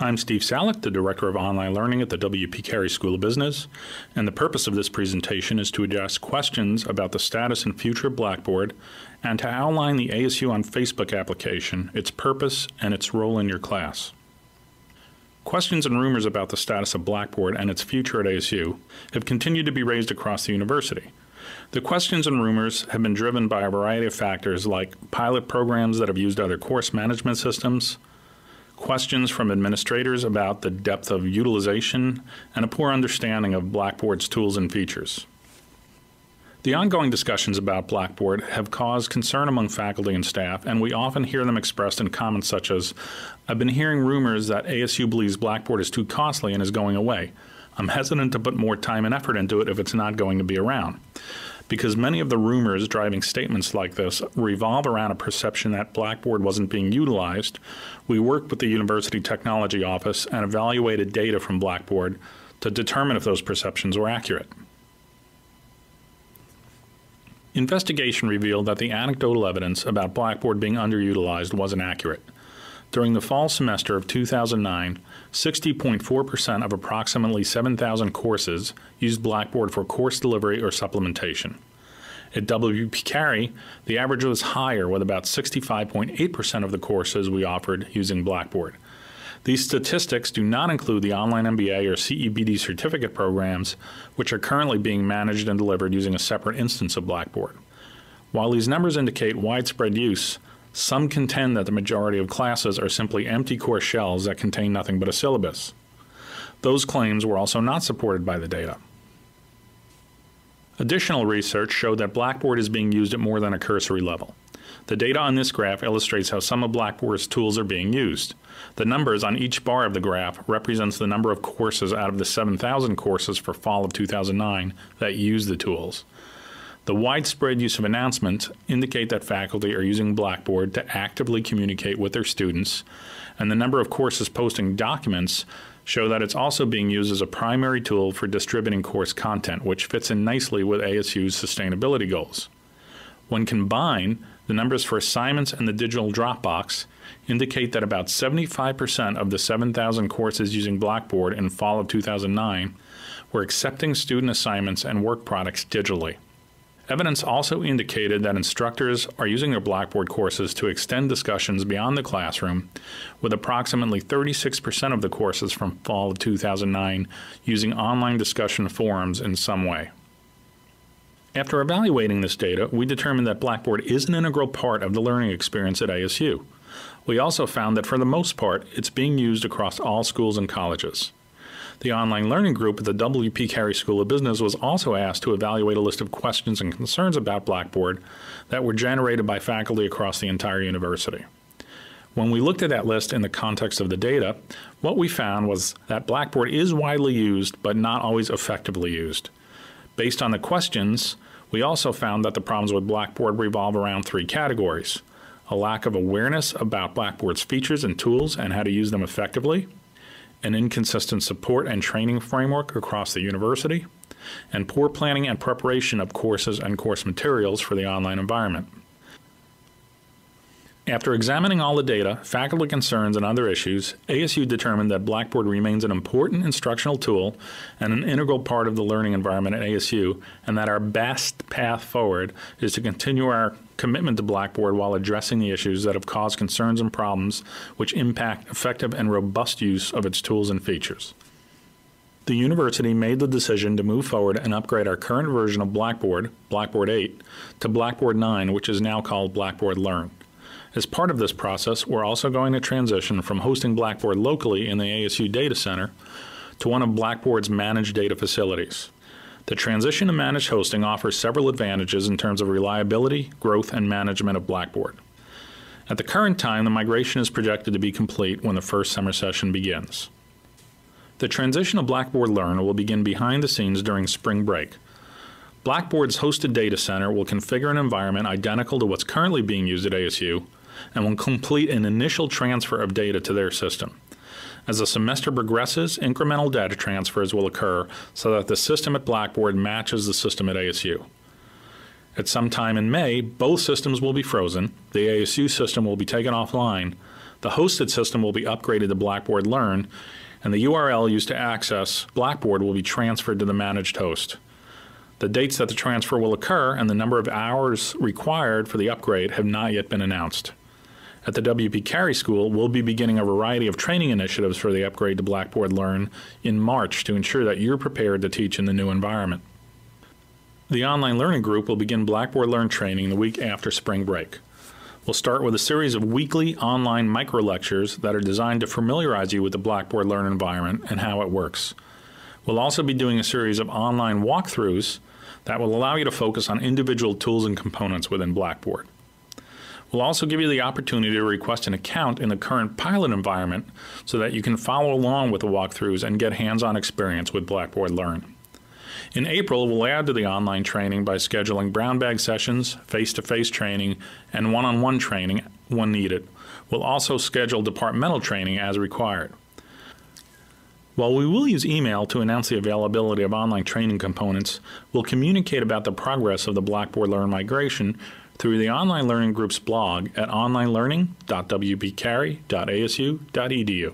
I'm Steve Salek, the Director of Online Learning at the W.P. Carey School of Business, and the purpose of this presentation is to address questions about the status and future of Blackboard and to outline the ASU on Facebook application, its purpose, and its role in your class. Questions and rumors about the status of Blackboard and its future at ASU have continued to be raised across the university. The questions and rumors have been driven by a variety of factors like pilot programs that have used other course management systems, questions from administrators about the depth of utilization, and a poor understanding of Blackboard's tools and features. The ongoing discussions about Blackboard have caused concern among faculty and staff, and we often hear them expressed in comments such as, "I've been hearing rumors that ASU believes Blackboard is too costly and is going away. I'm hesitant to put more time and effort into it if it's not going to be around." Because many of the rumors driving statements like this revolve around a perception that Blackboard wasn't being utilized, we worked with the University Technology Office and evaluated data from Blackboard to determine if those perceptions were accurate. Investigation revealed that the anecdotal evidence about Blackboard being underutilized wasn't accurate. During the fall semester of 2009, 60.4% of approximately 7,000 courses used Blackboard for course delivery or supplementation. At W.P. Carey, the average was higher, with about 65.8% of the courses we offered using Blackboard. These statistics do not include the online MBA or CEBD certificate programs, which are currently being managed and delivered using a separate instance of Blackboard. While these numbers indicate widespread use, some contend that the majority of classes are simply empty course shells that contain nothing but a syllabus. Those claims were also not supported by the data. Additional research showed that Blackboard is being used at more than a cursory level. The data on this graph illustrates how some of Blackboard's tools are being used. The numbers on each bar of the graph represents the number of courses out of the 7,000 courses for fall of 2009 that use the tools. The widespread use of announcements indicate that faculty are using Blackboard to actively communicate with their students, and the number of courses posting documents show that it's also being used as a primary tool for distributing course content, which fits in nicely with ASU's sustainability goals. When combined, the numbers for assignments and the digital Dropbox indicate that about 75% of the 7,000 courses using Blackboard in fall of 2009 were accepting student assignments and work products digitally. Evidence also indicated that instructors are using their Blackboard courses to extend discussions beyond the classroom, with approximately 36% of the courses from fall of 2009 using online discussion forums in some way. After evaluating this data, we determined that Blackboard is an integral part of the learning experience at ASU. We also found that for the most part, it's being used across all schools and colleges. The online learning group at the W.P. Carey School of Business was also asked to evaluate a list of questions and concerns about Blackboard that were generated by faculty across the entire university. When we looked at that list in the context of the data, what we found was that Blackboard is widely used but not always effectively used. Based on the questions, we also found that the problems with Blackboard revolve around three categories: a lack of awareness about Blackboard's features and tools and how to use them effectively, an inconsistent support and training framework across the university, and poor planning and preparation of courses and course materials for the online environment. After examining all the data, faculty concerns, and other issues, ASU determined that Blackboard remains an important instructional tool and an integral part of the learning environment at ASU, and that our best path forward is to continue our commitment to Blackboard while addressing the issues that have caused concerns and problems which impact effective and robust use of its tools and features. The university made the decision to move forward and upgrade our current version of Blackboard, Blackboard 8, to Blackboard 9, which is now called Blackboard Learn. As part of this process, we're also going to transition from hosting Blackboard locally in the ASU Data Center to one of Blackboard's managed data facilities. The transition to managed hosting offers several advantages in terms of reliability, growth, and management of Blackboard. At the current time, the migration is projected to be complete when the first summer session begins. The transition to Blackboard Learn will begin behind the scenes during spring break. Blackboard's hosted data center will configure an environment identical to what's currently being used at ASU and will complete an initial transfer of data to their system. As the semester progresses, incremental data transfers will occur so that the system at Blackboard matches the system at ASU. At some time in May, both systems will be frozen, the ASU system will be taken offline, The hosted system will be upgraded to Blackboard Learn, and the URL used to access Blackboard will be transferred to the managed host. The dates that the transfer will occur and the number of hours required for the upgrade have not yet been announced. At the W.P. Carey School, we'll be beginning a variety of training initiatives for the upgrade to Blackboard Learn in March to ensure that you're prepared to teach in the new environment. The online learning group will begin Blackboard Learn training the week after spring break. We'll start with a series of weekly online micro lectures that are designed to familiarize you with the Blackboard Learn environment and how it works. We'll also be doing a series of online walkthroughs that will allow you to focus on individual tools and components within Blackboard. We'll also give you the opportunity to request an account in the current pilot environment so that you can follow along with the walkthroughs and get hands-on experience with Blackboard Learn. In April, we'll add to the online training by scheduling brown bag sessions, face-to-face training, and one-on-one training when needed. We'll also schedule departmental training as required. While we will use email to announce the availability of online training components, we'll communicate about the progress of the Blackboard Learn migration through the Online Learning Group's blog at onlinelearning.wpcarey.asu.edu.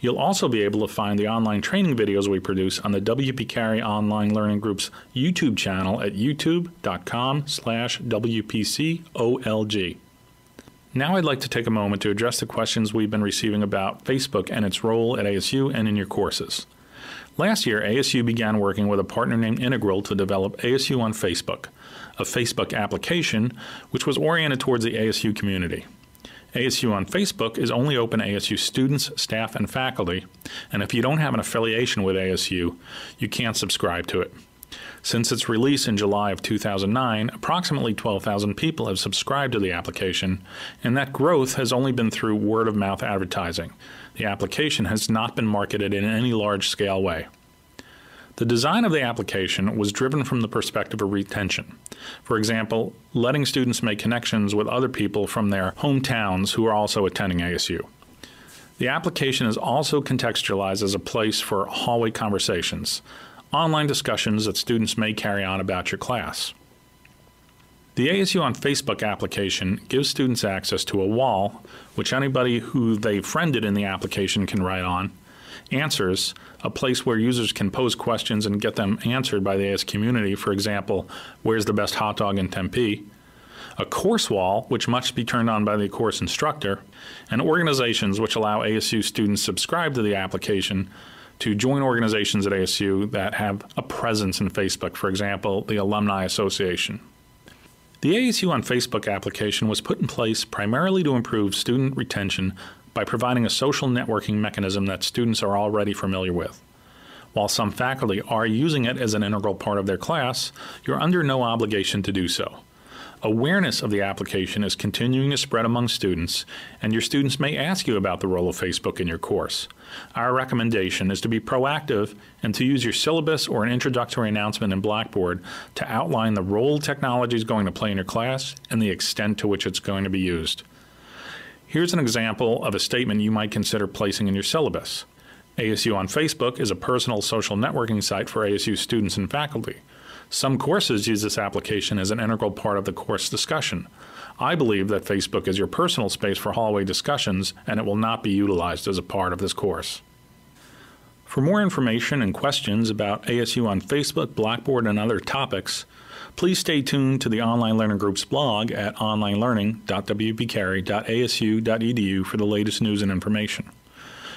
You'll also be able to find the online training videos we produce on the W.P. Carey Online Learning Group's YouTube channel at youtube.com/WPCOLG. Now I'd like to take a moment to address the questions we've been receiving about Facebook and its role at ASU and in your courses. Last year, ASU began working with a partner named Integral to develop ASU on Facebook, a Facebook application which was oriented towards the ASU community. ASU on Facebook is only open to ASU students, staff, and faculty, and if you don't have an affiliation with ASU, you can't subscribe to it. Since its release in July of 2009, approximately 12,000 people have subscribed to the application, and that growth has only been through word-of-mouth advertising. The application has not been marketed in any large-scale way. The design of the application was driven from the perspective of retention. For example, letting students make connections with other people from their hometowns who are also attending ASU. The application is also contextualized as a place for hallway conversations, online discussions that students may carry on about your class. The ASU on Facebook application gives students access to a wall, which anybody who they've friended in the application can write on, answers, a place where users can pose questions and get them answered by the AS community, for example, where's the best hot dog in Tempe, a course wall, which must be turned on by the course instructor, and organizations which allow ASU students subscribe to the application to join organizations at ASU that have a presence in Facebook, for example, the Alumni Association. The ASU on Facebook application was put in place primarily to improve student retention by providing a social networking mechanism that students are already familiar with. While some faculty are using it as an integral part of their class, you're under no obligation to do so. Awareness of the application is continuing to spread among students, and your students may ask you about the role of Facebook in your course. Our recommendation is to be proactive and to use your syllabus or an introductory announcement in Blackboard to outline the role technology is going to play in your class and the extent to which it's going to be used. Here's an example of a statement you might consider placing in your syllabus. ASU on Facebook is a personal social networking site for ASU students and faculty. Some courses use this application as an integral part of the course discussion. I believe that Facebook is your personal space for hallway discussions, and it will not be utilized as a part of this course. For more information and questions about ASU on Facebook, Blackboard, and other topics, please stay tuned to the Online Learning Group's blog at onlinelearning.wpcarey.asu.edu for the latest news and information.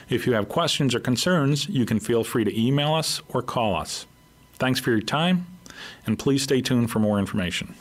If you have questions or concerns, you can feel free to email us or call us. Thanks for your time, and please stay tuned for more information.